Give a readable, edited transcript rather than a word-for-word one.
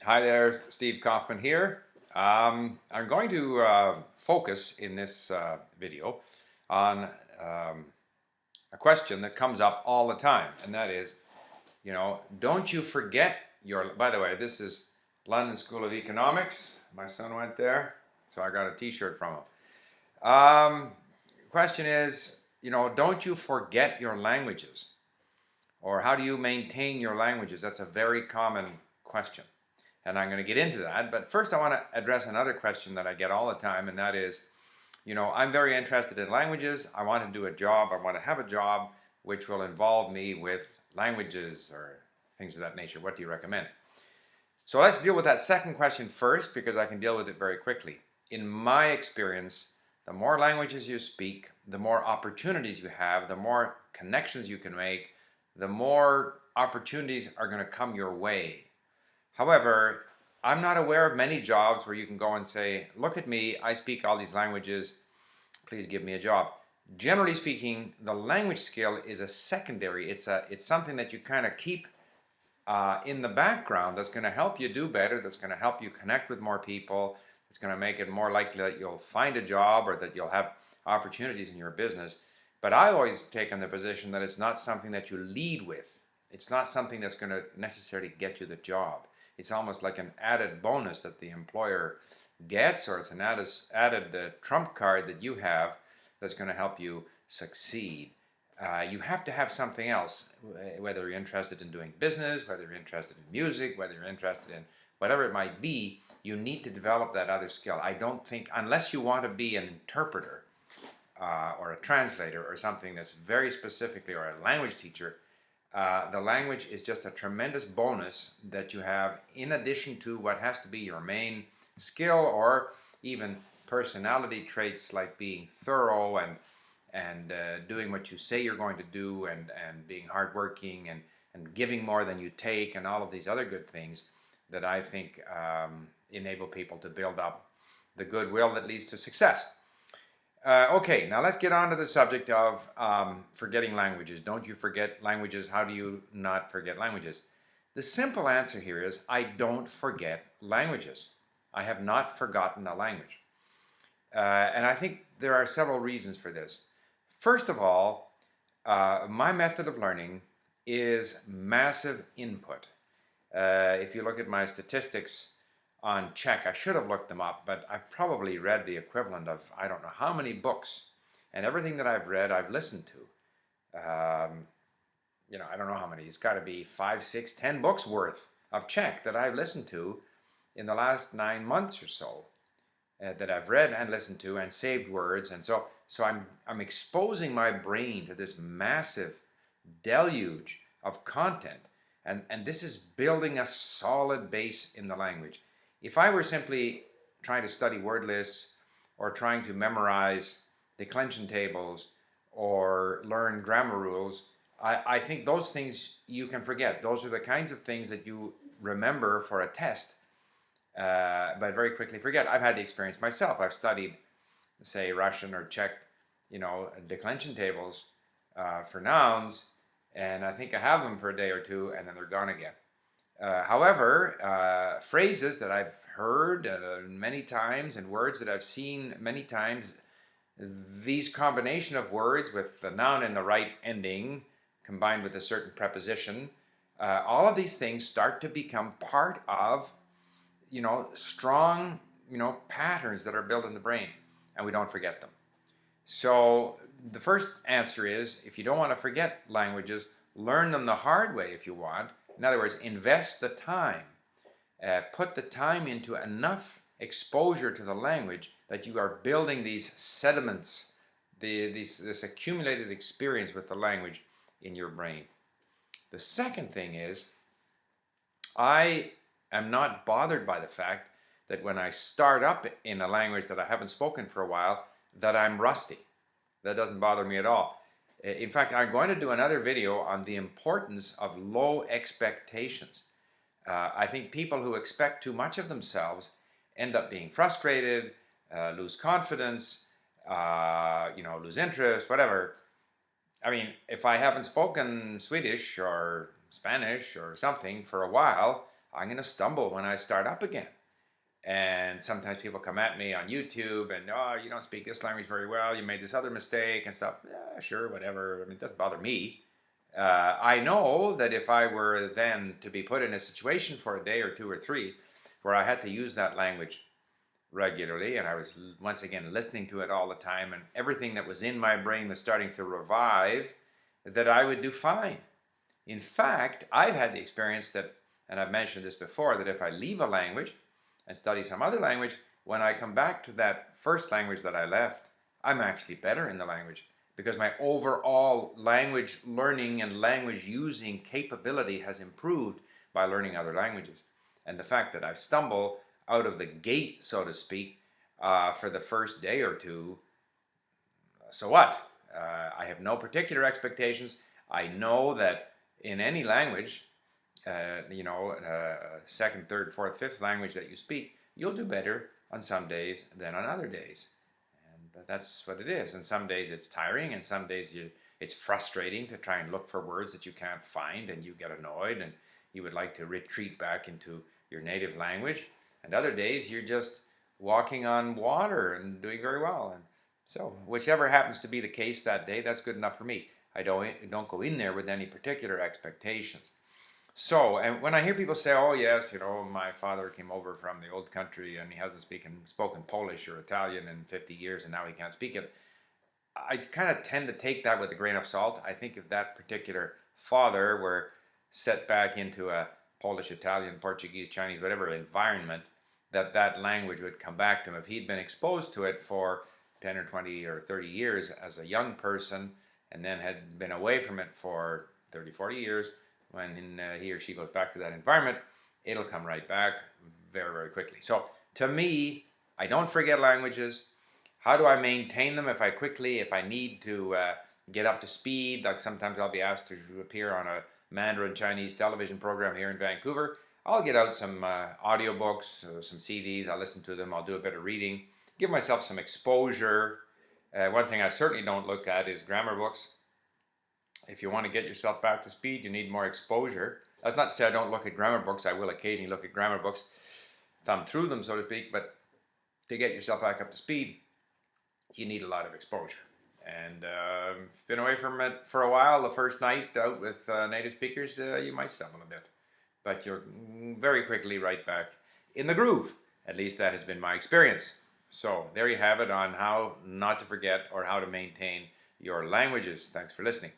Hi there, Steve Kaufmann here. I'm going to focus in this video on a question that comes up all the time, and that is, don't you forget by the way, this is London School of Economics. My son went there, so I got a t-shirt from him. Question is, don't you forget your languages? Or how do you maintain your languages? That's a very common question. And I'm going to get into that. But first I want to address another question that I get all the time, and that is, I'm very interested in languages. I want to do a job. I want to have a job which will involve me with languages or things of that nature. What do you recommend? So let's deal with that second question first, because I can deal with it very quickly. In my experience, the more languages you speak, the more opportunities you have, the more connections you can make, the more opportunities are going to come your way. However, I'm not aware of many jobs where you can go and say, look at me, I speak all these languages, please give me a job. Generally speaking, the language skill is a secondary. It's something that you kind of keep in the background that's going to help you do better, that's going to help you connect with more people, it's going to make it more likely that you'll find a job or that you'll have opportunities in your business. But I've always taken the position that it's not something that you lead with. It's not something that's going to necessarily get you the job. It's almost like an added bonus that the employer gets, or it's an added trump card that you have that's going to help you succeed. You have to have something else, whether you're interested in doing business, whether you're interested in music, whether you're interested in whatever it might be, you need to develop that other skill. I don't think, unless you want to be an interpreter or a translator or something that's very specifically, or a language teacher, the language is just a tremendous bonus that you have in addition to what has to be your main skill, or even personality traits like being thorough and doing what you say you're going to do, and being hardworking and giving more than you take, and all of these other good things that I think enable people to build up the goodwill that leads to success. Okay, now let's get on to the subject of forgetting languages. Don't you forget languages? How do you not forget languages? The simple answer here is I don't forget languages. I have not forgotten a language. And I think there are several reasons for this. First of all, my method of learning is massive input. If you look at my statistics on Czech, I should have looked them up, but I've probably read the equivalent of I don't know how many books, and everything that I've read I've listened to. I don't know how many. It's got to be 5, 6, 10 books worth of Czech that I've listened to in the last 9 months or so, that I've read and listened to and saved words. And so I'm exposing my brain to this massive deluge of content, and this is building a solid base in the language. If I were simply trying to study word lists, or trying to memorize declension tables, or learn grammar rules, I think those things you can forget. Those are the kinds of things that you remember for a test, but very quickly forget. I've had the experience myself. I've studied, say, Russian or Czech, declension tables for nouns, and I think I have them for a day or two, and then they're gone again. However, phrases that I've heard many times, and words that I've seen many times, these combination of words with the noun in the right ending combined with a certain preposition, all of these things start to become part of, strong, patterns that are built in the brain, and we don't forget them. So the first answer is, if you don't want to forget languages, learn them the hard way if you want. In other words, invest the time. Put the time into enough exposure to the language that you are building these sediments, this accumulated experience with the language in your brain. The second thing is, I am not bothered by the fact that when I start up in a language that I haven't spoken for a while, that I'm rusty. That doesn't bother me at all. In fact, I'm going to do another video on the importance of low expectations. I think people who expect too much of themselves end up being frustrated, lose confidence, lose interest, whatever. I mean, if I haven't spoken Swedish or Spanish or something for a while, I'm going to stumble when I start up again. And sometimes people come at me on YouTube and, oh, you don't speak this language very well, you made this other mistake and stuff. Yeah, sure, whatever. I mean, it doesn't bother me. I know that if I were then to be put in a situation for a day or two or three where I had to use that language regularly, and I was once again listening to it all the time, and everything that was in my brain was starting to revive, that I would do fine. In fact, I've had the experience that, and I've mentioned this before, that if I leave a language and study some other language, when I come back to that first language that I left, I'm actually better in the language because my overall language learning and language using capability has improved by learning other languages. And the fact that I stumble out of the gate, so to speak, for the first day or two, so what? I have no particular expectations. I know that in any language, second, third, fourth, fifth language that you speak, you'll do better on some days than on other days. And that's what it is. And some days it's tiring, and some days it's frustrating to try and look for words that you can't find, and you get annoyed, and you would like to retreat back into your native language. And other days you're just walking on water and doing very well. And so whichever happens to be the case that day, that's good enough for me. I don't go in there with any particular expectations. So, and when I hear people say, oh yes, my father came over from the old country and he hasn't spoken Polish or Italian in 50 years and now he can't speak it, I kind of tend to take that with a grain of salt. I think if that particular father were set back into a Polish, Italian, Portuguese, Chinese, whatever environment, that language would come back to him. If he'd been exposed to it for 10 or 20 or 30 years as a young person and then had been away from it for 30, 40 years, when he or she goes back to that environment, it'll come right back very, very quickly. So to me, I don't forget languages. How do I maintain them if I need to get up to speed? Like sometimes I'll be asked to appear on a Mandarin Chinese television program here in Vancouver. I'll get out some audiobooks, some CDs, I'll listen to them, I'll do a bit of reading, give myself some exposure. One thing I certainly don't look at is grammar books. If you want to get yourself back to speed, you need more exposure. That's not to say I don't look at grammar books. I will occasionally look at grammar books, thumb through them, so to speak, but to get yourself back up to speed, you need a lot of exposure. And been away from it for a while. The first night out with native speakers, you might stumble a bit, but you're very quickly right back in the groove. At least that has been my experience. So there you have it on how not to forget or how to maintain your languages. Thanks for listening.